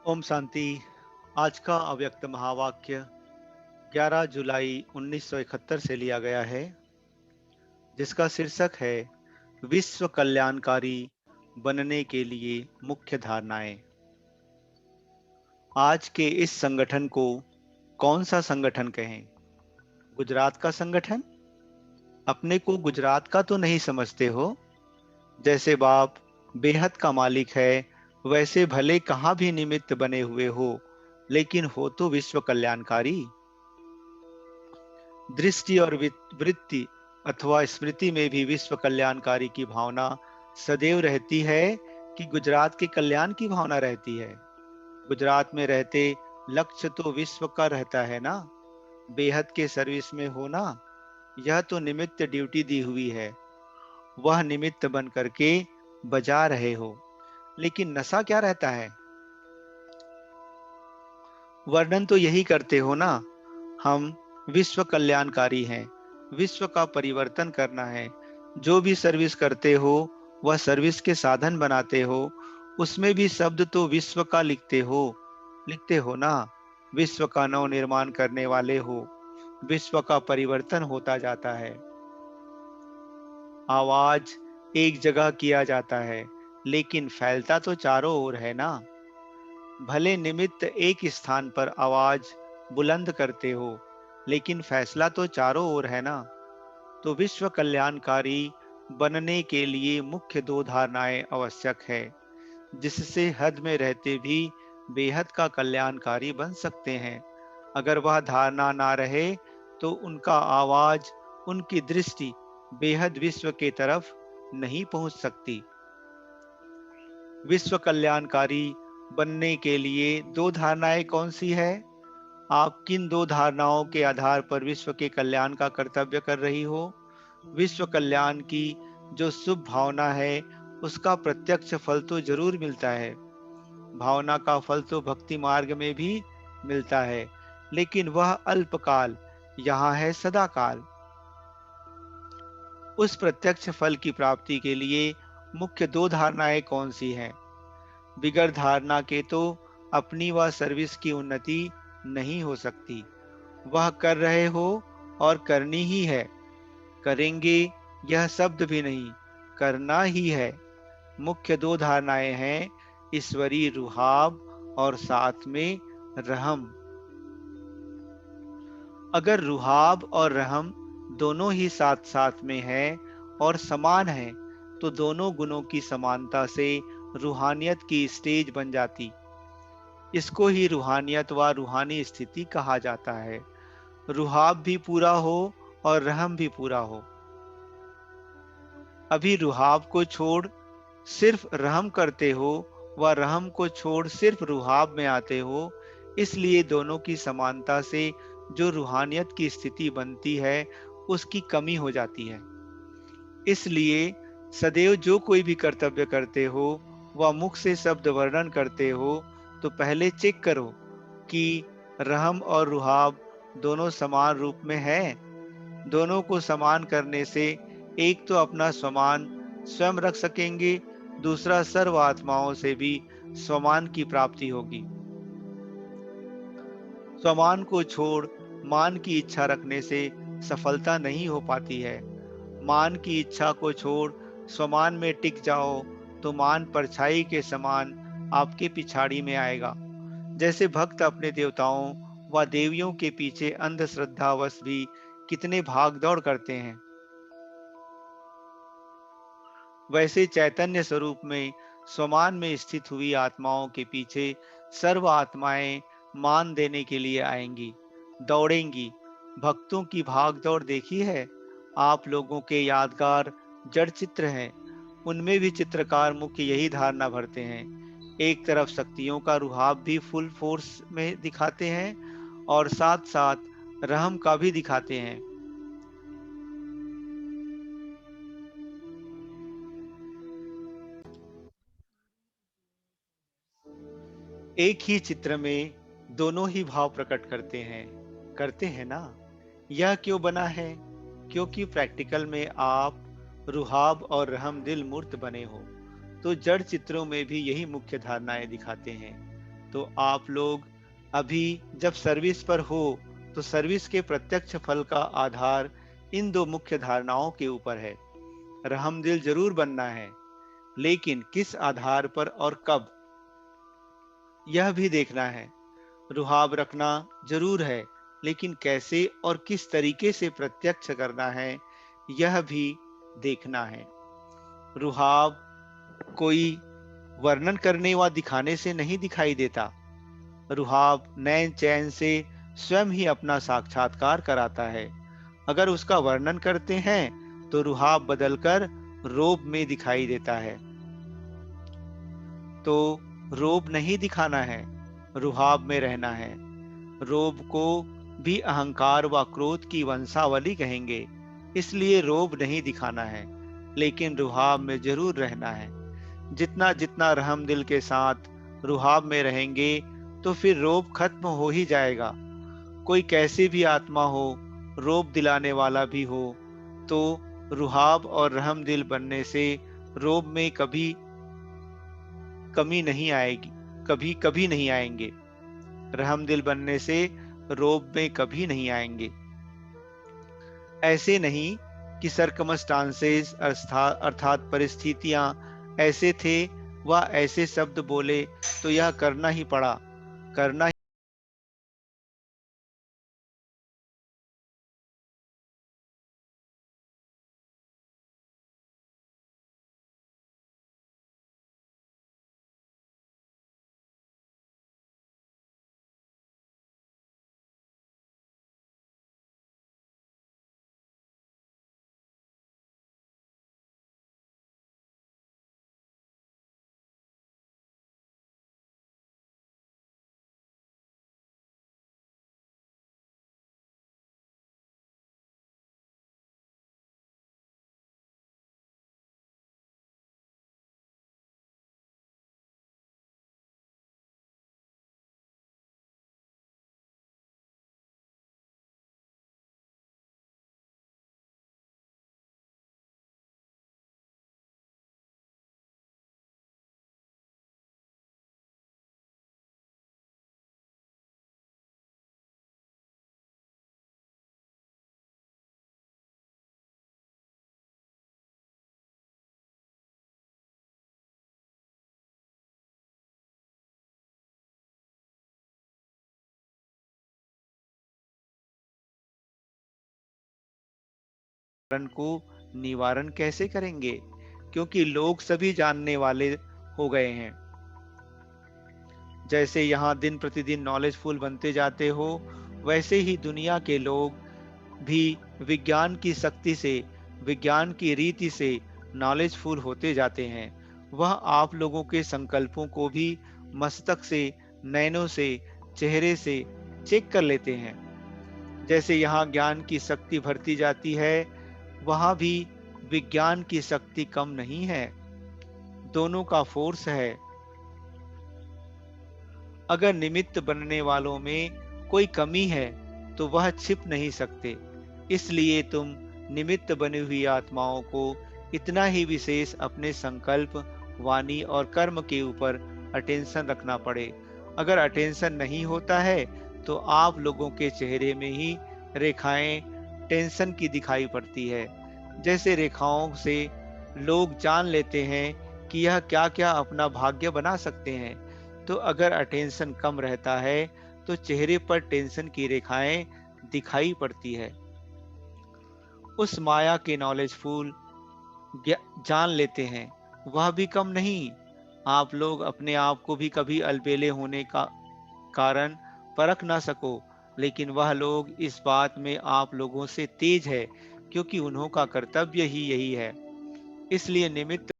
ओम शांति। आज का अव्यक्त महावाक्य 11 जुलाई 1971 से लिया गया है, जिसका शीर्षक है विश्व कल्याणकारी बनने के लिए मुख्य धारणाएं। आज के इस संगठन को कौन सा संगठन कहें? गुजरात का संगठन? अपने को गुजरात का तो नहीं समझते हो? जैसे बाप बेहद का मालिक है, वैसे भले कहाँ भी निमित्त बने हुए हो, लेकिन हो तो विश्व कल्याणकारी। दृष्टि और वृत्ति अथवा स्मृति में भी विश्व कल्याणकारी की भावना सदैव रहती है कि गुजरात के कल्याण की भावना रहती है। गुजरात में रहते लक्ष्य तो विश्व का रहता है ना। बेहद के सर्विस में होना, यह तो निमित्त ड्यूटी दी हुई है, वह निमित्त बन करके बजा रहे हो। लेकिन नशा क्या रहता है? वर्णन तो यही करते हो ना, हम विश्व कल्याणकारी हैं, विश्व का परिवर्तन करना है। जो भी सर्विस करते हो वह सर्विस के साधन बनाते हो, उसमें भी शब्द तो विश्व का लिखते हो ना। विश्व का नव निर्माण करने वाले हो, विश्व का परिवर्तन होता जाता है। आवाज एक जगह किया जाता है, लेकिन फैलता तो चारों ओर है ना। भले निमित्त एक स्थान पर आवाज बुलंद करते हो, लेकिन फैसला तो चारों ओर है ना। तो विश्व कल्याणकारी बनने के लिए मुख्य दो धारणाएं आवश्यक है, जिससे हद में रहते भी बेहद का कल्याणकारी बन सकते हैं। अगर वह धारणा ना रहे तो उनका आवाज, उनकी दृष्टि बेहद विश्व के तरफ नहीं पहुंच सकती। विश्व कल्याणकारी बनने के लिए दो धारणाएं कौन सी है? आप किन दो धारणाओं के आधार पर विश्व के कल्याण का कर्तव्य कर रही हो? विश्व कल्याण की जो शुभ भावना है, उसका प्रत्यक्ष फल तो जरूर मिलता है। भावना का फल तो भक्ति मार्ग में भी मिलता है, लेकिन वह अल्पकाल, यहाँ है सदाकाल। उस प्रत्यक्ष फल की प्राप्ति के लिए मुख्य दो धारणाएं कौन सी हैं? बिगड़ धारणा के तो अपनी व सर्विस की उन्नति नहीं हो सकती। वह कर रहे हो और करनी ही है। करेंगे यह शब्द भी नहीं, करना ही है। मुख्य दो धारणाएं हैं, ईश्वरीय रुहाब और साथ में रहम। अगर रुहाब और रहम दोनों ही साथ साथ में है और समान है, तो दोनों गुणों की समानता से रूहानियत की स्टेज बन जाती। इसको ही रूहानियत व रूहानी स्थिति कहा जाता है। रुहाब भी पूरा हो और रहम भी पूरा हो। अभी रुहाब को छोड़ सिर्फ रहम करते हो, व रहम को छोड़ सिर्फ रुहाब में आते हो। इसलिए दोनों की समानता से जो रूहानियत की स्थिति बनती है, उसकी कमी हो जाती है। इसलिए सदैव जो कोई भी कर्तव्य करते हो, वह मुख से शब्द वर्णन करते हो, तो पहले चेक करो कि रहम और रुहाब दोनों समान रूप में है। दोनों को समान करने से एक तो अपना स्वमान स्वयं रख सकेंगे, दूसरा सर्व आत्माओं से भी स्वमान की प्राप्ति होगी। स्वमान को छोड़ मान की इच्छा रखने से सफलता नहीं हो पाती है। मान की इच्छा को छोड़ स्वमान में टिक जाओ, तो मान परछाई के समान आपके पिछाड़ी में आएगा। जैसे भक्त अपने देवताओं व देवियों के पीछे अंधश्रद्धावश भी कितने भाग दौड़ करते हैं, वैसे चैतन्य स्वरूप में स्वमान में स्थित हुई आत्माओं के पीछे सर्व आत्माएं मान देने के लिए आएंगी, दौड़ेंगी। भक्तों की भाग दौड़ देखी है? आप लोगों के यादगार जड़ चित्र हैं, उनमें भी चित्रकार मुख्य यही धारणा भरते हैं। एक तरफ शक्तियों का रुहाब भी फुल फोर्स में दिखाते हैं, और साथ साथ रहम का भी दिखाते हैं। एक ही चित्र में दोनों ही भाव प्रकट करते हैं ना। यह क्यों बना है? क्योंकि प्रैक्टिकल में आप रुहाब और रहम दिल मूर्त बने हो, तो जड़ चित्रों में भी यही मुख्य धारणाएं दिखाते हैं। तो आप लोग अभी जब सर्विस पर हो, तो सर्विस के प्रत्यक्ष फल का आधार इन दो मुख्य धारणाओं के ऊपर है। रहमदिल जरूर बनना है, लेकिन किस आधार पर और कब, यह भी देखना है। रुहाब रखना जरूर है, लेकिन कैसे और किस तरीके से प्रत्यक्ष करना है, यह भी देखना है। रुहाब कोई वर्णन करने व दिखाने से नहीं दिखाई देता। रुहाब नैन चैन से स्वयं ही अपना साक्षात्कार कराता है। अगर उसका वर्णन करते हैं तो रुहाब बदलकर रोब में दिखाई देता है। तो रोब नहीं दिखाना है, रुहाब में रहना है। रोब को भी अहंकार व क्रोध की वंशावली कहेंगे, इसलिए रोब नहीं दिखाना है, लेकिन रुहाब में जरूर रहना है। जितना जितना रहम दिल के साथ रुहाब में रहेंगे, तो फिर रोब खत्म हो ही जाएगा। कोई कैसी भी आत्मा हो, रोब दिलाने वाला भी हो, तो रुहाब और रहम दिल बनने से रोब में कभी कमी नहीं आएगी, कभी कभी नहीं आएंगे। रहम दिल बनने से रोब में कभी नहीं आएंगे। ऐसे नहीं कि सरकमस्टांसेस अर्थात परिस्थितियां ऐसे थे व ऐसे शब्द बोले तो यह करना ही पड़ा, करना निवारण को निवारण कैसे करेंगे, क्योंकि लोग सभी जानने वाले हो गए हैं। जैसे यहाँ दिन प्रतिदिन नॉलेजफुल बनते जाते हो, वैसे ही दुनिया के लोग भी विज्ञान की शक्ति से, विज्ञान की रीति से नॉलेजफुल होते जाते हैं। वह आप लोगों के संकल्पों को भी मस्तक से, नैनों से, चेहरे से चेक कर लेते हैं। जैसे यहाँ ज्ञान की शक्ति भरती जाती है, वहाँ भी विज्ञान की शक्ति कम नहीं है, दोनों का फोर्स है। अगर निमित्त बनने वालों में कोई कमी है तो वह छिप नहीं सकते। इसलिए तुम निमित्त बनी हुई आत्माओं को इतना ही विशेष अपने संकल्प, वाणी और कर्म के ऊपर अटेंशन रखना पड़े। अगर अटेंशन नहीं होता है तो आप लोगों के चेहरे में ही रेखाएं टेंशन की दिखाई पड़ती है। जैसे रेखाओं से लोग जान लेते हैं कि यह क्या क्या अपना भाग्य बना सकते हैं। तो अगर अटेंशन कम रहता है तो चेहरे पर टेंशन की रेखाएं दिखाई पड़ती है। उस माया के नॉलेजफुल जान लेते हैं, वह भी कम नहीं। आप लोग अपने आप को भी कभी अलबेले होने का कारण परख ना सको, लेकिन वह लोग इस बात में आप लोगों से तेज है, क्योंकि उन्हों का कर्तव्य ही यही है। इसलिए निमित्त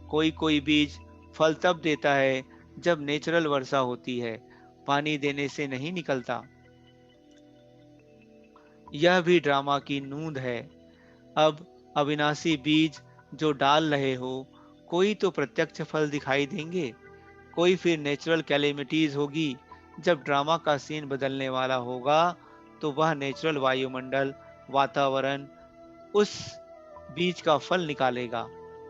कोई कोई बीज फल तब देता है जब नेचुरल वर्षा होती है, पानी देने से नहीं निकलता। यह भी ड्रामा की नूंद है। अब अविनाशी बीज जो डाल रहे हो, कोई तो प्रत्यक्ष फल दिखाई देंगे, कोई फिर नेचुरल कैलेमिटीज होगी। जब ड्रामा का सीन बदलने वाला होगा, तो वह नेचुरल वायुमंडल, वातावरण उस बीज का फल निकालेगा।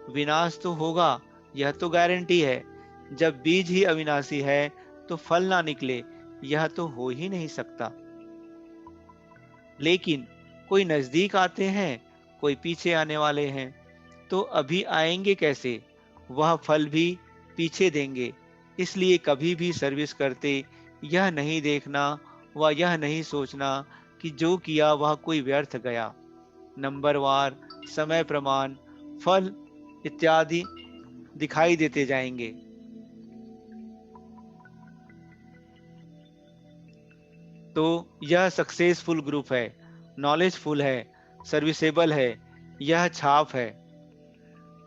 विनाश तो होगा, यह तो गारंटी है। जब बीज ही अविनाशी है, तो फल ना निकले, यह तो हो ही नहीं सकता। लेकिन कोई नजदीक आते हैं, कोई पीछे आने वाले हैं, तो अभी आएंगे कैसे? वह फल भी पीछे देंगे। इसलिए कभी भी सर्विस करते यह नहीं देखना व यह नहीं सोचना कि जो किया वह कोई व्यर्थ गया। नंबरवार, समय प्रमाण, फल इत्यादि दिखाई देते जाएंगे। तो यह सक्सेसफुल ग्रुप है, नॉलेजफुल है, सर्विसेबल है, यह छाप है।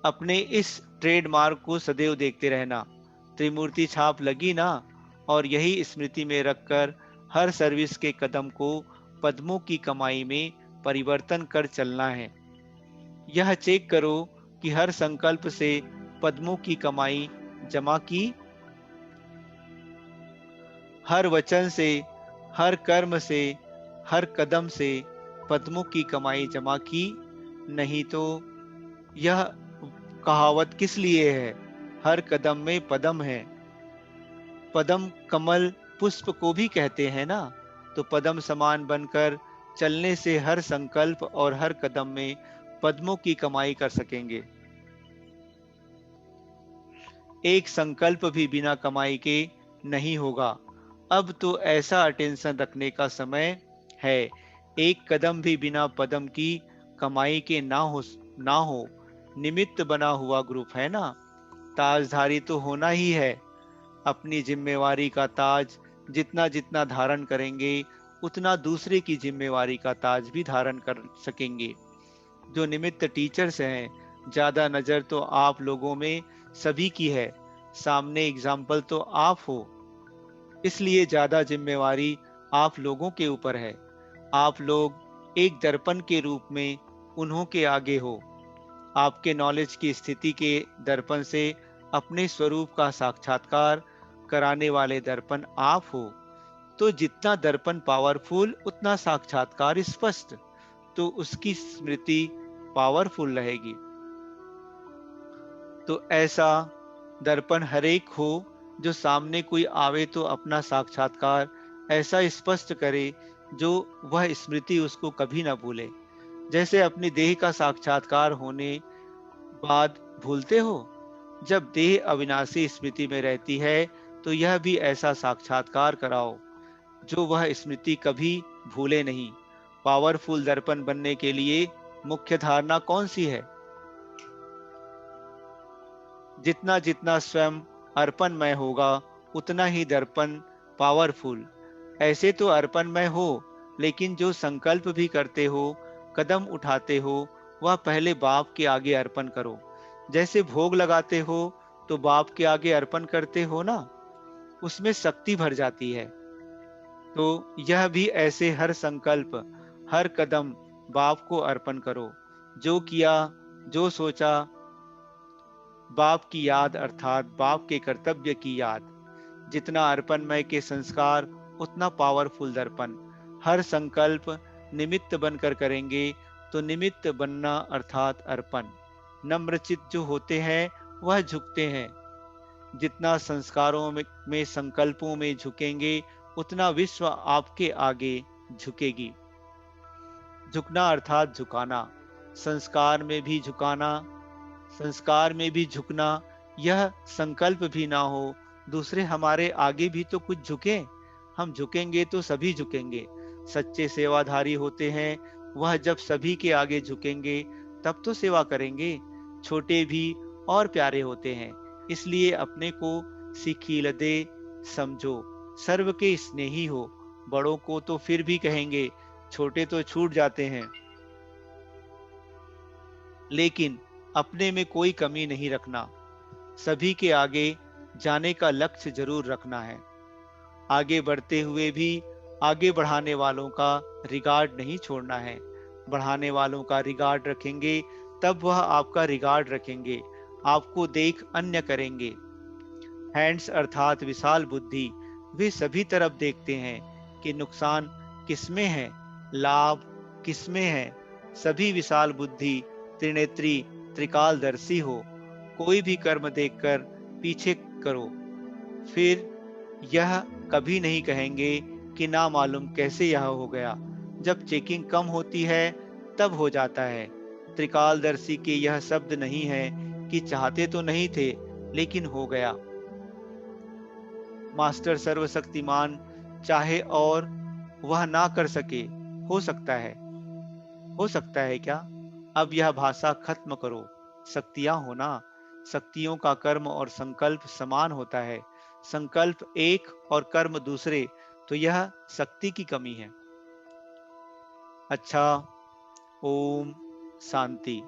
अपने इस ट्रेडमार्क को सदैव देखते रहना। त्रिमूर्ति छाप लगी ना, और यही स्मृति में रखकर हर सर्विस के कदम को पद्मों की कमाई में परिवर्तन कर चलना है। यह चेक करो कि हर संकल्प से पद्मों की कमाई जमा की, हर वचन से, हर कर्म से, हर कदम से पद्मों की कमाई जमा की। नहीं तो यह कहावत किस लिए है? हर कदम में पदम है। पदम कमल पुष्प को भी कहते हैं ना। तो पदम समान बनकर चलने से हर संकल्प और हर कदम में पद्मों की कमाई कर सकेंगे। एक संकल्प भी बिना कमाई के नहीं होगा। अब तो ऐसा अटेंशन रखने का समय है, एक कदम भी बिना पदम की कमाई के ना हो। निमित्त बना हुआ ग्रुप है ना, ताजधारी तो होना ही है। अपनी जिम्मेवारी का ताज जितना जितना धारण करेंगे, उतना दूसरे की जिम्मेवारी का ताज भी धारण कर सकेंगे। जो निमित्त टीचर्स हैं, ज्यादा नजर तो आप लोगों में सभी की है, सामने एग्जाम्पल तो आप हो, इसलिए ज्यादा जिम्मेवारी आप लोगों के ऊपर है। आप लोग एक दर्पण के रूप में उन्हों के आगे हो। आपके नॉलेज की स्थिति के दर्पण से अपने स्वरूप का साक्षात्कार कराने वाले दर्पण आप हो। तो जितना दर्पण पावरफुल, उतना साक्षात्कार स्पष्ट, तो उसकी स्मृति पावरफुल रहेगी। तो ऐसा दर्पण हरेक हो, जो सामने कोई आवे तो अपना साक्षात्कार ऐसा स्पष्ट करे जो वह स्मृति उसको कभी ना भूले। जैसे अपनी देह का साक्षात्कार होने बाद भूलते हो, जब देह अविनाशी स्मृति में रहती है, तो यह भी ऐसा साक्षात्कार कराओ जो वह स्मृति कभी भूले नहीं। पावरफुल दर्पण बनने के लिए मुख्य धारणा कौन सी है? जितना जितना स्वयं अर्पणमय होगा, उतना ही दर्पण पावरफुल। ऐसे तो अर्पणमय हो, लेकिन जो संकल्प भी करते हो, कदम उठाते हो, वह पहले बाप के आगे अर्पण करो। जैसे भोग लगाते हो तो बाप के आगे अर्पण करते हो ना, उसमें शक्ति भर जाती है। तो यह भी ऐसे हर संकल्प, हर कदम बाप को अर्पण करो। जो किया, जो सोचा, बाप की याद, अर्थात बाप के कर्तव्य की याद। जितना अर्पणमय के संस्कार, उतना पावरफुल दर्पण। हर संकल्प निमित्त बनकर करेंगे, तो निमित्त बनना अर्थात अर्पण। नम्रचित्त जो होते हैं, वह झुकते हैं। जितना संस्कारों में संकल्पों में झुकेंगे, उतना विश्व आपके आगे झुकेगी। झुकना अर्थात झुकाना, संस्कार में भी झुकाना, संस्कार में भी झुकना। यह संकल्प भी ना हो, दूसरे हमारे आगे भी तो कुछ झुके। हम झुकेंगे तो सभी झुकेंगे। सच्चे सेवाधारी होते हैं, वह जब सभी के आगे झुकेंगे, तब तो सेवा करेंगे। छोटे भी और प्यारे होते हैं, इसलिए अपने को सिखिल दे समझो। सर्व के स्नेही हो। बड़ों को तो फिर भी कहेंगे, छोटे तो छूट जाते हैं। लेकिन अपने में कोई कमी नहीं रखना। सभी के आगे जाने का लक्ष्य जरूर रखना है। आगे बढ़ते हुए भी आगे बढ़ाने वालों का रिगार्ड नहीं छोड़ना है। बढ़ाने वालों का रिगार्ड रखेंगे तब वह आपका रिगार्ड रखेंगे, आपको देख अन्य करेंगे। हैंड्स अर्थात विशाल बुद्धि, वे सभी तरफ देखते हैं कि नुकसान किसमें है, लाभ किसमें है। सभी विशाल बुद्धि, त्रिनेत्री, त्रिकालदर्शी हो। कोई भी कर्म देखकर पीछे करो, फिर यह कभी नहीं कहेंगे कि ना मालूम कैसे यह हो गया। जब चेकिंग कम होती है तब हो जाता है। त्रिकालदर्शी के यह शब्द नहीं है कि चाहते तो नहीं थे लेकिन हो गया। मास्टर सर्वशक्तिमान चाहे और वह ना कर सके, हो सकता है। हो सकता है क्या? अब यह भाषा खत्म करो। शक्तियां होना, शक्तियों का कर्म और संकल्प समान होता है। संकल्प एक और कर्म दूसरे, तो यह शक्ति की कमी है। अच्छा, ओम शांति।